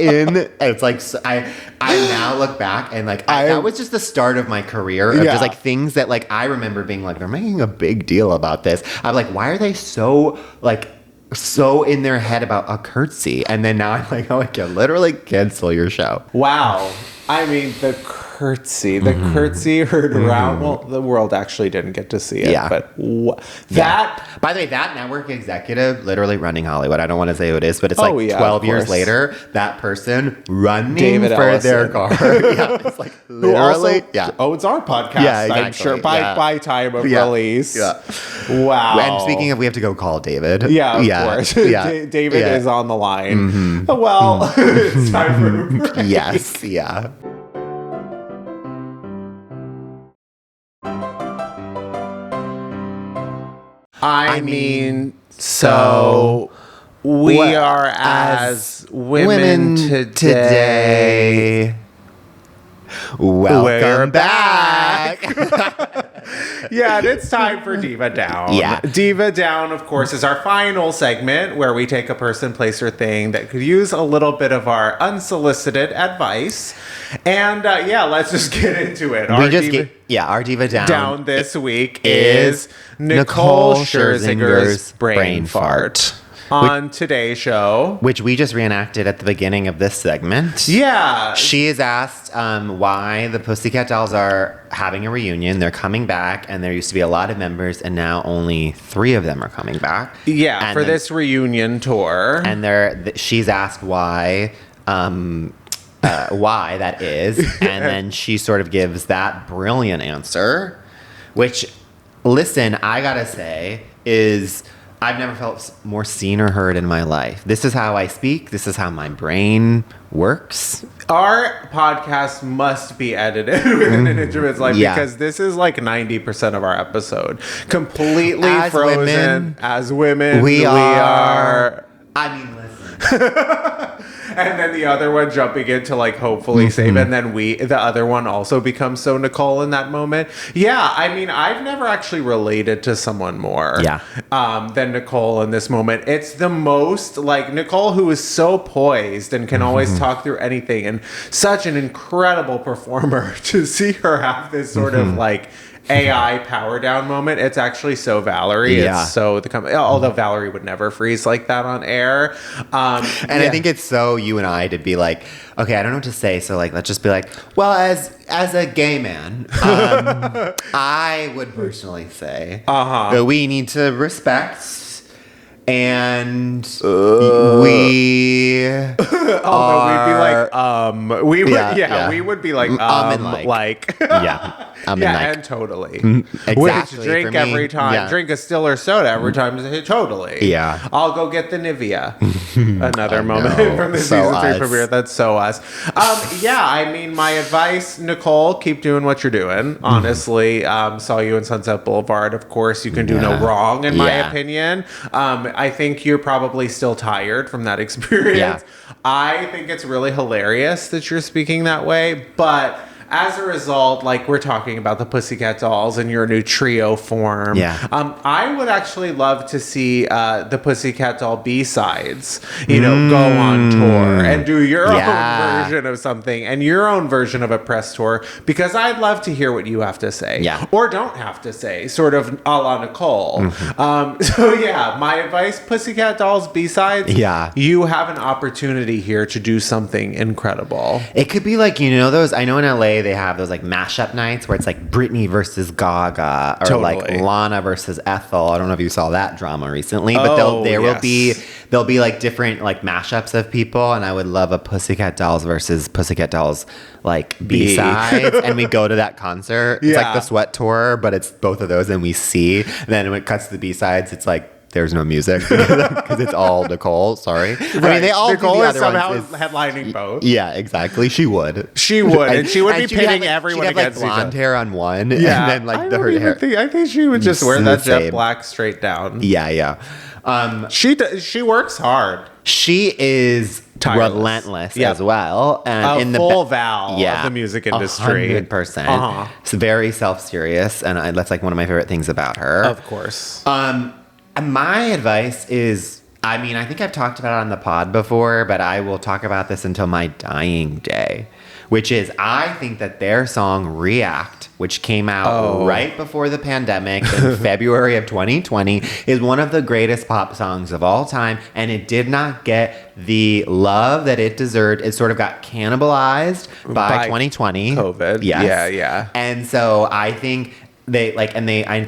It's like I now look back and like that was just the start of my career of just like things that like I remember being like, they're making a big deal about this. I'm like, why are they so in their head about a Curtsy? And then now I'm like, oh, I can literally cancel your show. Wow. I mean, the Curtsy heard around. Well, the world actually didn't get to see it, but by the way, that network executive literally running Hollywood. I don't want to say who it is, but it's 12 years later, that person running their car. It's like literally. It's our podcast. Yeah, exactly. I'm sure by time of release. Yeah. Wow. And speaking of, we have to go call David. Yeah, of course. David is on the line. Well, it's time for a break. Yes. Yeah. I mean, so we are as women today. Welcome back. Yeah, and it's time for Diva Down. Yeah. Diva Down, of course, is our final segment where we take a person, place, or thing that could use a little bit of our unsolicited advice. And let's just get into it. Our Diva Down this week is Nicole Scherzinger's brain fart. On today's show, which we just reenacted at the beginning of this segment. Yeah. She is asked why the Pussycat Dolls are having a reunion. They're coming back, and there used to be a lot of members, and now only 3 of them are coming back. Yeah, and for this reunion tour. And she's asked why that is, and then she sort of gives that brilliant answer, which, listen, I gotta say, is... I've never felt more seen or heard in my life. This is how I speak. This is how my brain works. Our podcast must be edited within an instrument's life because this is like 90% of our episode. Completely as frozen. Women, as women, we are. I mean, listen. And then the other one jumping in to like hopefully save, and then the other one also becomes so Nicole in that moment. Yeah, I mean, I've never actually related to someone more than Nicole in this moment. It's the most like Nicole, who is so poised and can always talk through anything, and such an incredible performer. To see her have this sort of like AI power down moment, it's actually so Valerie. It's so although Valerie would never freeze like that on air. I think it's so you and I to be like, okay, I don't know what to say, so like let's just be like, well, as a gay man, I would personally say that we need to respect. And we although we'd be like we would we would be like and totally exactly. Which drink every time drink a still or soda every time totally I'll go get the Nivea. Another moment from the season 3 premiere. That's so us. I mean, my advice, Nicole, keep doing what you're doing. Honestly, saw you in Sunset Boulevard. Of course, you can do no wrong in my opinion. I think you're probably still tired from that experience. I think it's really hilarious that you're speaking that way, but as a result, like we're talking about the Pussycat Dolls and your new trio form. I would actually love to see the Pussycat Doll B-sides, go on tour and do your own version of something and your own version of a press tour, because I'd love to hear what you have to say or don't have to say, sort of a la Nicole. My advice, Pussycat Dolls B-sides, you have an opportunity here to do something incredible. It could be like, those, I know in LA, they have those like mashup nights where it's like Britney versus Gaga or like Lana versus Ethel. I don't know if you saw that drama recently, but there'll be like different like mashups of people, and I would love a Pussycat Dolls versus Pussycat Dolls like B-sides, and we go to that concert. It's like the Sweat Tour, but it's both of those, and we see. And then when it cuts to the B-sides, it's like there's no music because it's all Nicole. Sorry. I mean, they all Nicole do the is other somehow ones. Yeah, headlining both. Yeah, exactly. She would. And she would be pitting everyone she'd have against like blonde hair on one, and then like her hair. I think she would just wear that jet black straight down. She works hard. She is relentless as well. And in full Val of the music industry. 100%. It's very self-serious, and that's like one of my favorite things about her. Of course. My advice is, I mean, I think I've talked about it on the pod before, but I will talk about this until my dying day, which is I think that their song React, which came out right before the pandemic in February of 2020, is one of the greatest pop songs of all time, and it did not get the love that it deserved. It sort of got cannibalized by 2020. COVID. Yes. Yeah. And so I think I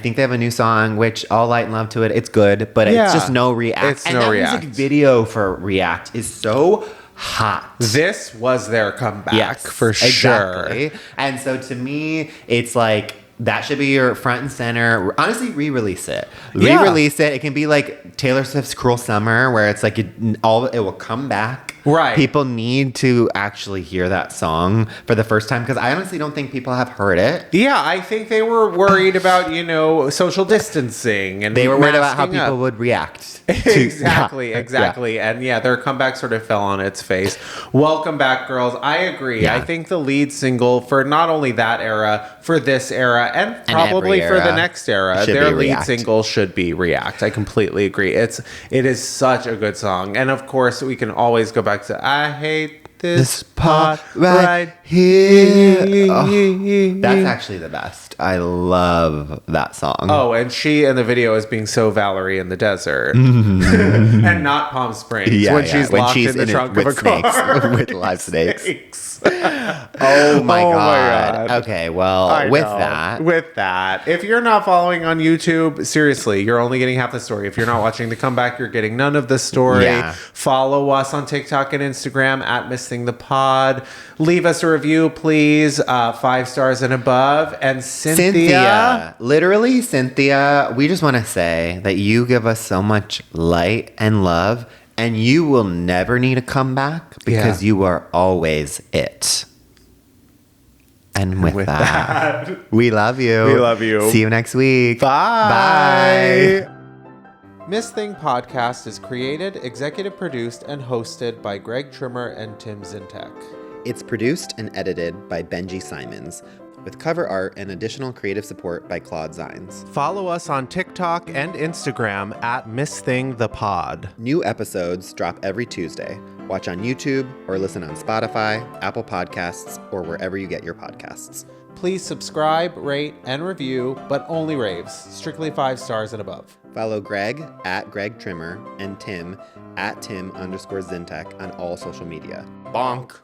think they have a new song, which all light and love to it. It's good, but it's just no React. Music video for React is so hot. This was their comeback for sure. And so to me, it's like that should be your front and center. Honestly, re-release it. Re-release it. It can be like Taylor Swift's Cruel Summer, where it's like it will come back. Right. People need to actually hear that song for the first time, because I honestly don't think people have heard it. Yeah, I think they were worried about, social distancing, and they were worried about how people would react. Exactly. And their comeback sort of fell on its face. Welcome back, girls. I agree. I think the lead single for not only that era, for this era, and probably for the next era, their lead single should be React. I completely agree. It is such a good song. And of course, we can always go back to I Hate This Part Right Here. That's actually the best. I love that song. Oh, and she in the video is being so Valerie in the desert. And not Palm Springs when she's locked in the trunk of a car. With live snakes. Oh my god. Okay, well, with that, if you're not following on YouTube, seriously, you're only getting half the story. If you're not watching the comeback, you're getting none of the story. Follow us on TikTok and Instagram at Missing the Pod. Pod. Leave us a review, please. 5 stars and above. And Cynthia, literally, Cynthia, we just want to say that you give us so much light and love, and you will never need a comeback because you are always it. And with that, we love you. We love you. See you next week. Bye. Bye. Miss Thing Podcast is created, executive produced, and hosted by Greg Trimmer and Tim Zientek. It's produced and edited by Benji Simons, with cover art and additional creative support by Claude Zeins. Follow us on TikTok and Instagram at Miss Thing the Pod. New episodes drop every Tuesday. Watch on YouTube or listen on Spotify, Apple Podcasts, or wherever you get your podcasts. Please subscribe, rate, and review, but only raves. Strictly 5 stars and above. Follow Greg at Greg Trimmer and Tim at Tim_Zientek on all social media. Bonk.